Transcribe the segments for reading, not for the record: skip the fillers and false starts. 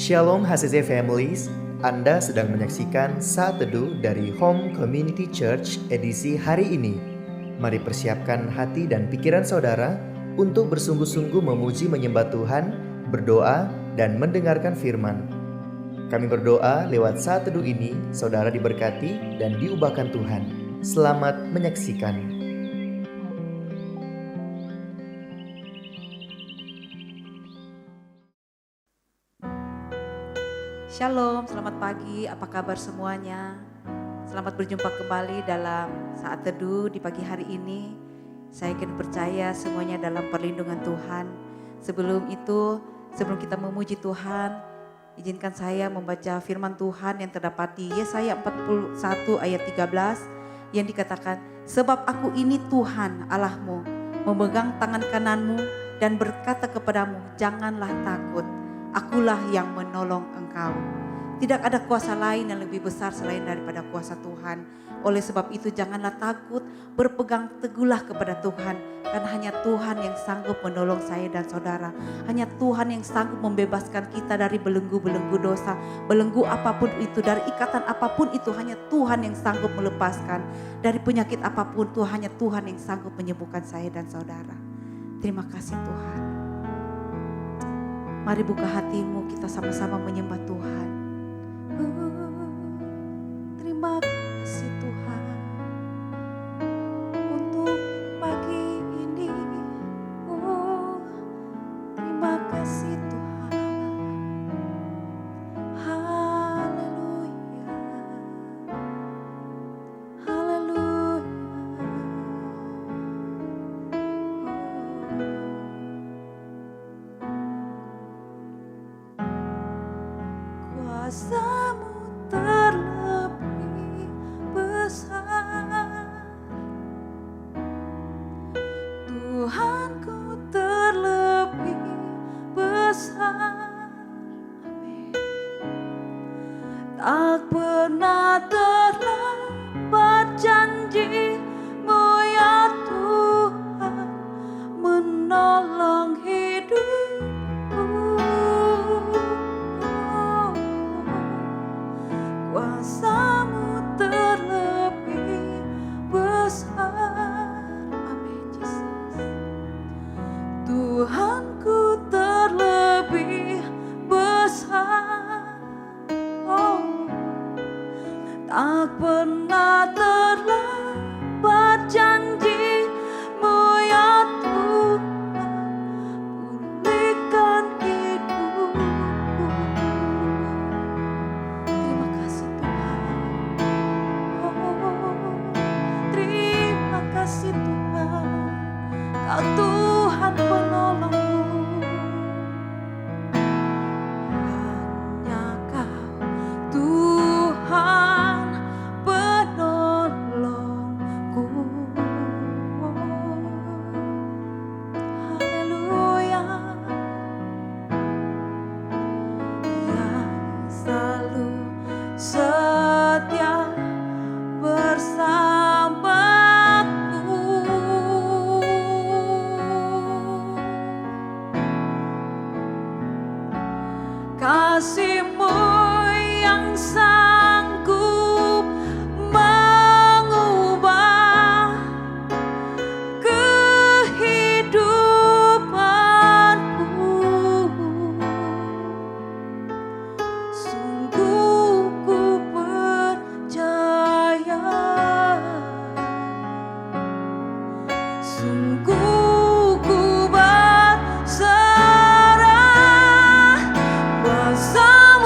Shalom HCC Families, Anda sedang menyaksikan Saat Teduh dari Home Community Church edisi hari ini. Mari persiapkan hati dan pikiran saudara untuk bersungguh-sungguh memuji menyembah Tuhan, berdoa, dan mendengarkan firman. Kami berdoa lewat Saat Teduh ini, saudara diberkati dan diubahkan Tuhan. Selamat menyaksikan. Shalom, selamat pagi, apa kabar semuanya? Selamat berjumpa kembali dalam Saat Teduh di pagi hari ini. Saya yakin percaya semuanya dalam perlindungan Tuhan. Sebelum kita memuji Tuhan, izinkan saya membaca firman Tuhan yang terdapat di Yesaya 41 ayat 13 yang dikatakan, "Sebab aku ini Tuhan Allahmu, memegang tangan kananmu dan berkata kepadamu, janganlah takut. Akulah yang menolong engkau." Tidak ada kuasa lain yang lebih besar selain daripada kuasa Tuhan. Oleh sebab itu janganlah takut, berpegang teguhlah kepada Tuhan. Karena hanya Tuhan yang sanggup menolong saya dan saudara. Hanya Tuhan yang sanggup membebaskan kita dari belenggu-belenggu dosa. Belenggu apapun itu, dari ikatan apapun itu, hanya Tuhan yang sanggup melepaskan. Dari penyakit apapun, hanya Tuhan yang sanggup menyembuhkan saya dan saudara. Terima kasih Tuhan. Mari buka hatimu, kita sama-sama menyembah Tuhan. Terima kasih Tuhan untuk pagi ini. Terima kasih Tuhan. Haleluya. Haleluya. Kuasamu terlebih besar, Tuhanku terlebih besar. Amin. Tak pernah terlambat janji-Mu ya Tuhan, menolong hidupku. Kuasa-Mu terlebih besar. Amin Yesus. Tuhanku terlebih besar. Oh, tak pernah terlambat janji-Mu ya Tuhan, pulihkan hidupku. Terima kasih Tuhan. Oh, terima kasih Tuhan. Kau Tuhan penolongku. Hanya Kau Tuhan penolongku. Haleluya. Yang selalu setia bersamaku. Kasih-Mu yang sanggup mengubah kehidupanku. Sungguh ku percaya, sungguh ku berserah bersama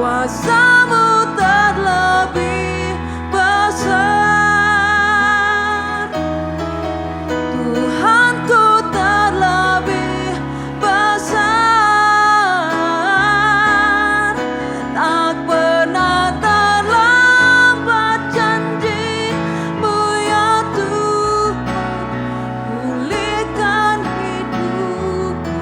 kuasa-Mu terlebih besar. Tuhanku terlebih besar. Tak pernah terlambat janji-Mu ya Tuhan, pulihkan hidupku.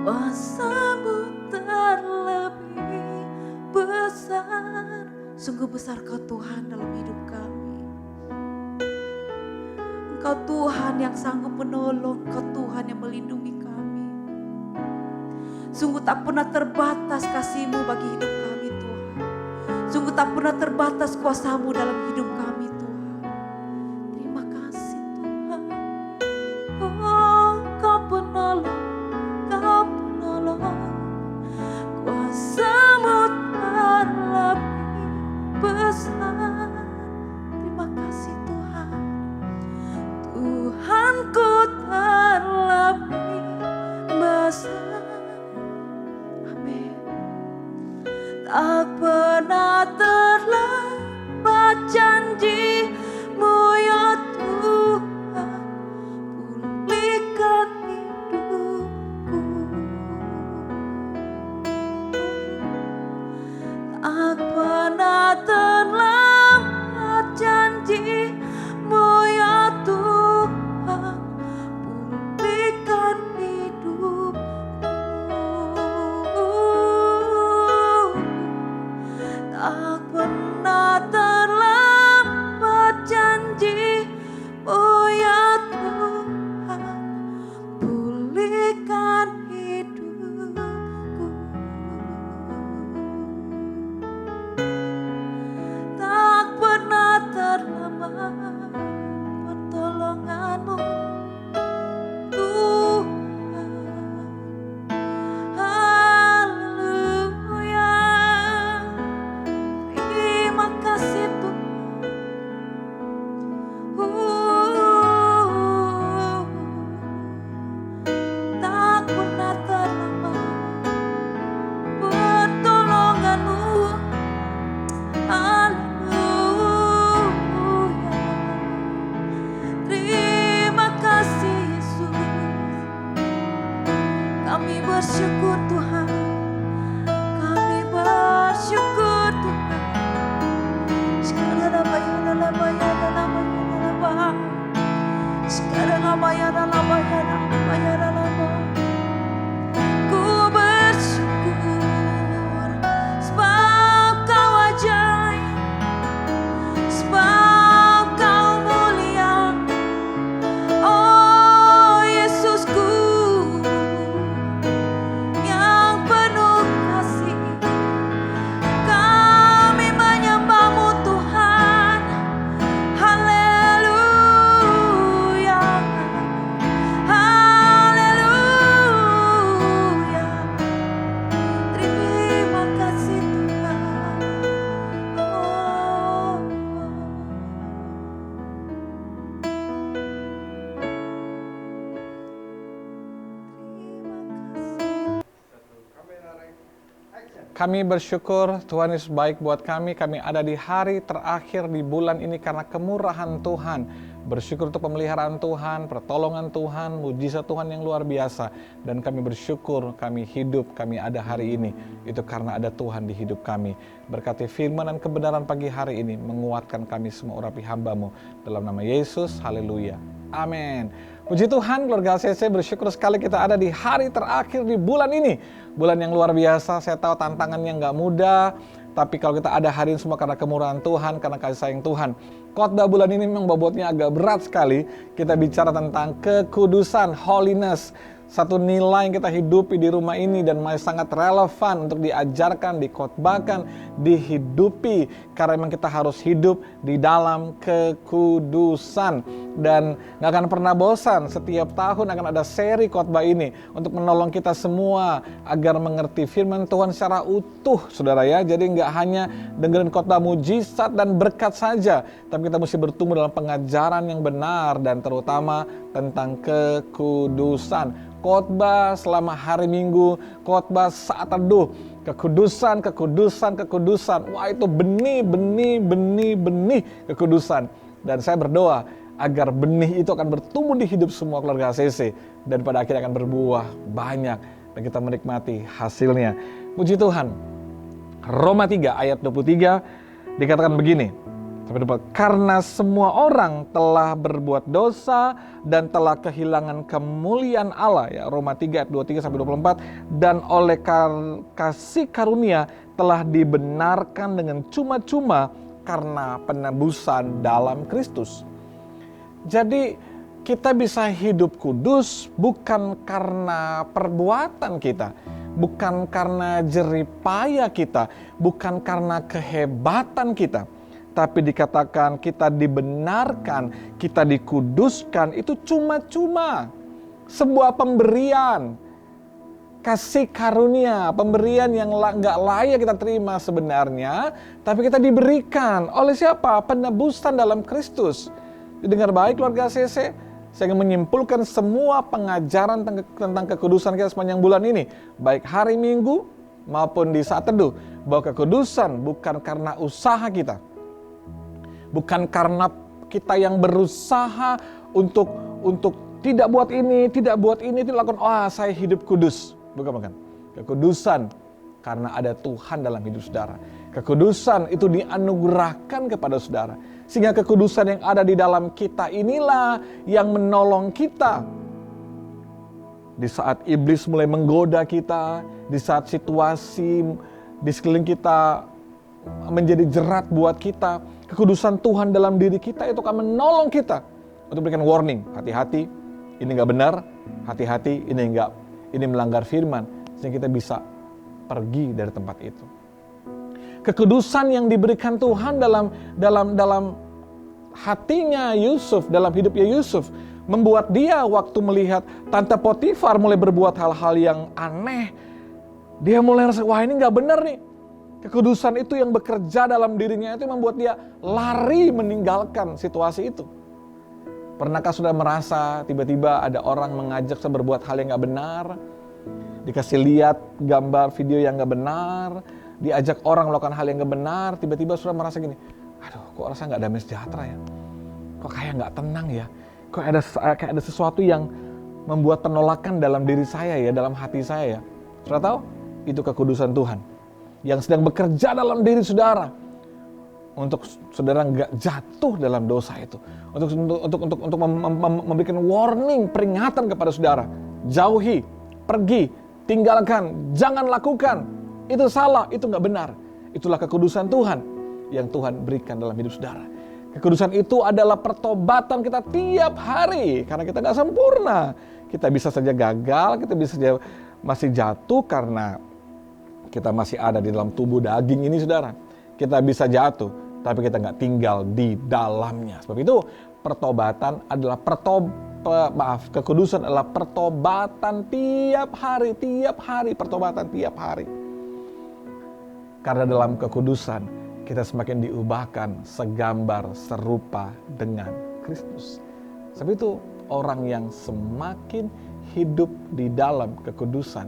Kuasa-Mu terlebih besar. Sungguh besar Kau Tuhan dalam hidup kami. Engkau Tuhan yang sanggup menolong, Engkau Tuhan yang melindungi kami. Sungguh tak pernah terbatas kasih-Mu bagi hidup kami Tuhan. Sungguh tak pernah terbatas kuasa-Mu dalam hidup kami Tuhan. Terima kasih Tuhan. Oh, Kau penolong, Kau penolong. Kuasa-Mu terlebih besar. Terima kasih Tuhan. Tuhanku terlebih besar. Amin. Tak pernah terlambat janji-Mu ya Tuhan, pulihkan hidupku. Tak pernah terlambat janji-Mu ya Tuhan, pulihkan hidupku. Tak pernah terlambat janji-Mu ya Tuhan, pulihkan hidupku. Tak pernah terlambat pertolongan-Mu Tuhan. Haleluya. Terima kasih Tuhan. Tak pernah terlambat pertolongan-Mu. Haleluya. Terima kasih Yesus. Kami bersyukur Tuhan. Kami bersyukur Tuhan. Sekarang ku bersyukur sebab Kau ajaib, sebab Kau mulia. Oh Yesusku yang penuh kasih, kami menyembah-Mu Tuhan. Haleluya. Haleluya. Terima kasih Tuhan. Oh. Kami bersyukur Tuhan Yesus baik buat kami. Kami ada di hari terakhir di bulan ini karena kemurahan Tuhan. Bersyukur untuk pemeliharaan Tuhan, pertolongan Tuhan, mujizat Tuhan yang luar biasa. Dan kami bersyukur kami hidup, kami ada hari ini. Itu karena ada Tuhan di hidup kami. Berkati firman dan kebenaran pagi hari ini menguatkan kami semua urapi hamba-Mu. Dalam nama Yesus, haleluya. Amin. Puji Tuhan, keluarga ACC, bersyukur sekali kita ada di hari terakhir di bulan ini. Bulan yang luar biasa, saya tahu tantangannya nggak mudah. Tapi kalau kita ada hari ini semua karena kemurahan Tuhan, karena kasih sayang Tuhan. Khotbah bulan ini memang bobotnya agak berat sekali. Kita bicara tentang kekudusan, holiness. Satu nilai yang kita hidupi di rumah ini dan masih sangat relevan untuk diajarkan, dikhotbahkan, dihidupi. Karena memang kita harus hidup di dalam kekudusan. Dan gak akan pernah bosan, setiap tahun akan ada seri khotbah ini untuk menolong kita semua agar mengerti firman Tuhan secara utuh, saudara ya. Jadi gak hanya dengerin khotbah mujizat dan berkat saja, tapi kita mesti bertumbuh dalam pengajaran yang benar dan terutama tentang kekudusan. khotbah selama hari Minggu, khotbah saat teduh, kekudusan, kekudusan, kekudusan. Wah, itu benih kekudusan. Dan saya berdoa agar benih itu akan bertumbuh di hidup semua keluarga ACC dan pada akhirnya akan berbuah banyak dan kita menikmati hasilnya. Puji Tuhan. Roma 3 ayat 23 dikatakan begini. Karena semua orang telah berbuat dosa dan telah kehilangan kemuliaan Allah, ya, Roma 3 ayat 23 sampai 24, dan oleh kasih karunia telah dibenarkan dengan cuma-cuma karena penebusan dalam Kristus. Jadi kita bisa hidup kudus bukan karena perbuatan kita, bukan karena jerih payah kita, bukan karena kehebatan kita, tapi dikatakan kita dibenarkan, kita dikuduskan, itu cuma-cuma sebuah pemberian, kasih karunia, pemberian yang gak layak kita terima sebenarnya, tapi kita diberikan oleh siapa? Penebusan dalam Kristus. Dengar baik keluarga ACC, saya ingin menyimpulkan semua pengajaran tentang kekudusan kita sepanjang bulan ini, baik hari Minggu maupun di saat teduh, bahwa kekudusan bukan karena usaha kita, bukan karena kita yang berusaha untuk tidak buat ini, tidak lakukan, saya hidup kudus. Bukan. Kekudusan karena ada Tuhan dalam hidup saudara. Kekudusan itu dianugerahkan kepada saudara. Sehingga kekudusan yang ada di dalam kita inilah yang menolong kita. Di saat iblis mulai menggoda kita, di saat situasi di sekeliling kita menjadi jerat buat kita, kekudusan Tuhan dalam diri kita itu akan menolong kita untuk memberikan warning. Hati-hati, ini gak benar. Hati-hati, ini melanggar firman. Sehingga kita bisa pergi dari tempat itu. Kekudusan yang diberikan Tuhan dalam hatinya Yusuf, dalam hidupnya Yusuf, membuat dia waktu melihat Tante Potifar mulai berbuat hal-hal yang aneh, dia mulai rasa, wah ini gak benar nih. Kekudusan itu yang bekerja dalam dirinya itu membuat dia lari meninggalkan situasi itu. Pernahkah sudah merasa tiba-tiba ada orang mengajak saya berbuat hal yang gak benar, dikasih lihat gambar video yang gak benar, diajak orang melakukan hal yang gak benar, tiba-tiba sudah merasa gini, aduh kok rasa gak damai sejahtera ya, kok kayak gak tenang ya, kok ada sesuatu yang membuat penolakan dalam diri saya ya, dalam hati saya ya. Sudah tahu? Itu kekudusan Tuhan yang sedang bekerja dalam diri saudara untuk saudara nggak jatuh dalam dosa itu, untuk memberikan warning, peringatan kepada saudara, jauhi, pergi, tinggalkan, jangan lakukan, itu salah, itu nggak benar. Itulah kekudusan Tuhan yang Tuhan berikan dalam hidup saudara. Kekudusan itu adalah pertobatan kita tiap hari, karena kita nggak sempurna. Kita bisa saja gagal, kita bisa saja masih jatuh karena kita masih ada di dalam tubuh daging ini, saudara. Kita bisa jatuh, tapi kita nggak tinggal di dalamnya. Sebab itu pertobatan adalah kekudusan adalah pertobatan tiap hari, pertobatan tiap hari. Karena dalam kekudusan kita semakin diubahkan segambar serupa dengan Kristus. Sebab itu orang yang semakin hidup di dalam kekudusan,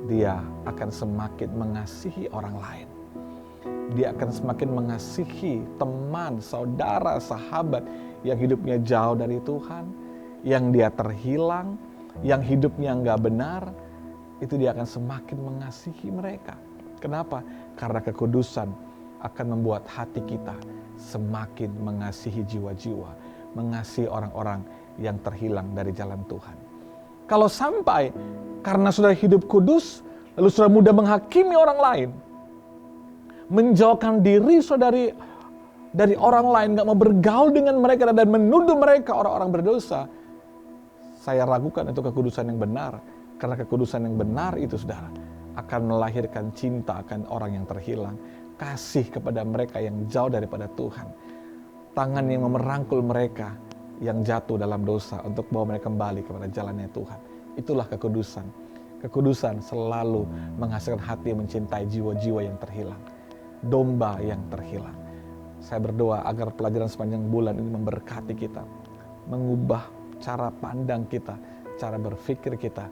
dia akan semakin mengasihi orang lain. Dia akan semakin mengasihi teman, saudara, sahabat yang hidupnya jauh dari Tuhan, yang dia terhilang, yang hidupnya nggak benar, itu dia akan semakin mengasihi mereka. Kenapa? Karena kekudusan akan membuat hati kita semakin mengasihi jiwa-jiwa, mengasihi orang-orang yang terhilang dari jalan Tuhan. Kalau sampai karena sudah hidup kudus, lalu sudah mudah menghakimi orang lain, menjauhkan diri dari orang lain, gak mau bergaul dengan mereka dan menuduh mereka orang-orang berdosa, saya ragukan itu kekudusan yang benar. Karena kekudusan yang benar itu, saudara, akan melahirkan cinta akan orang yang terhilang, kasih kepada mereka yang jauh daripada Tuhan, tangan yang merangkul mereka yang jatuh dalam dosa untuk bawa mereka kembali kepada jalannya Tuhan. Itulah kekudusan. Kekudusan selalu menghasilkan hati yang mencintai jiwa-jiwa yang terhilang, domba yang terhilang. Saya berdoa agar pelajaran sepanjang bulan ini memberkati kita, mengubah cara pandang kita, cara berpikir kita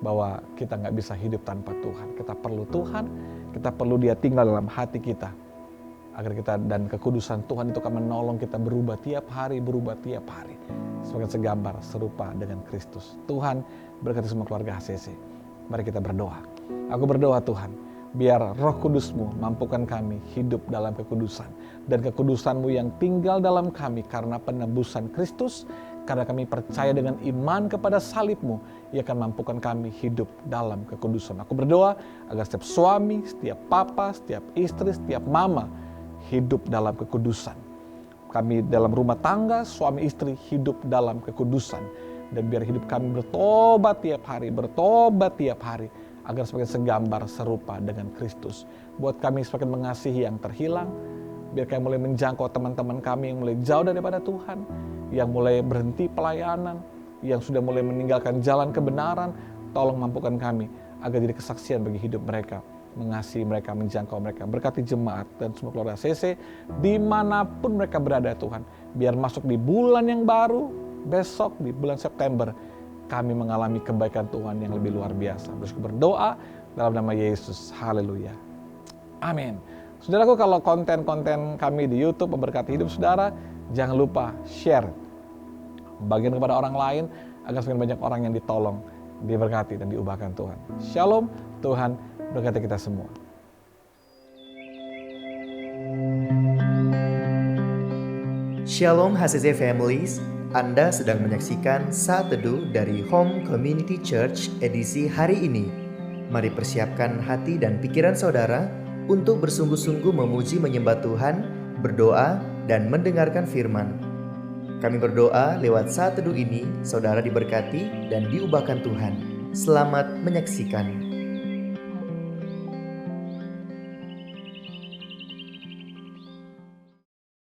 bahwa kita nggak bisa hidup tanpa Tuhan. Kita perlu Tuhan, kita perlu Dia tinggal dalam hati kita. Agar kita dan kekudusan Tuhan itu akan menolong kita berubah tiap hari. Semakin segambar serupa dengan Kristus. Tuhan berkati semua keluarga HCC. Mari kita berdoa. Aku berdoa Tuhan, biar Roh Kudus-Mu mampukan kami hidup dalam kekudusan. Dan kekudusan-Mu yang tinggal dalam kami karena penebusan Kristus. Karena kami percaya dengan iman kepada salib-Mu, Ia akan mampukan kami hidup dalam kekudusan. Aku berdoa agar setiap suami, setiap papa, setiap istri, setiap mama hidup dalam kekudusan. Kami dalam rumah tangga, suami istri hidup dalam kekudusan. Dan biar hidup kami bertobat tiap hari, agar semakin segambar serupa dengan Kristus. Buat kami semakin mengasihi yang terhilang, biar kami mulai menjangkau teman-teman kami yang mulai jauh daripada Tuhan, yang mulai berhenti pelayanan, yang sudah mulai meninggalkan jalan kebenaran. Tolong mampukan kami agar jadi kesaksian bagi hidup mereka, mengasihi mereka, menjangkau mereka. Berkati jemaat dan semua keluarga CC dimanapun mereka berada Tuhan. Biar masuk di bulan yang baru, besok di bulan September, kami mengalami kebaikan Tuhan yang lebih luar biasa. Berdoa dalam nama Yesus. Haleluya. Amin. Saudaraku, kalau konten-konten kami di YouTube memberkati hidup saudara, jangan lupa share, bagian kepada orang lain, agar semakin banyak orang yang ditolong, diberkati dan diubahkan Tuhan. Shalom, Tuhan berkati kita semua. Shalom HCC Families, Anda sedang menyaksikan Saat Teduh dari Home Community Church edisi hari ini. Mari persiapkan hati dan pikiran saudara untuk bersungguh-sungguh memuji menyembah Tuhan, berdoa, dan mendengarkan firman. Kami berdoa lewat Saat Teduh ini, saudara diberkati dan diubahkan Tuhan. Selamat menyaksikan.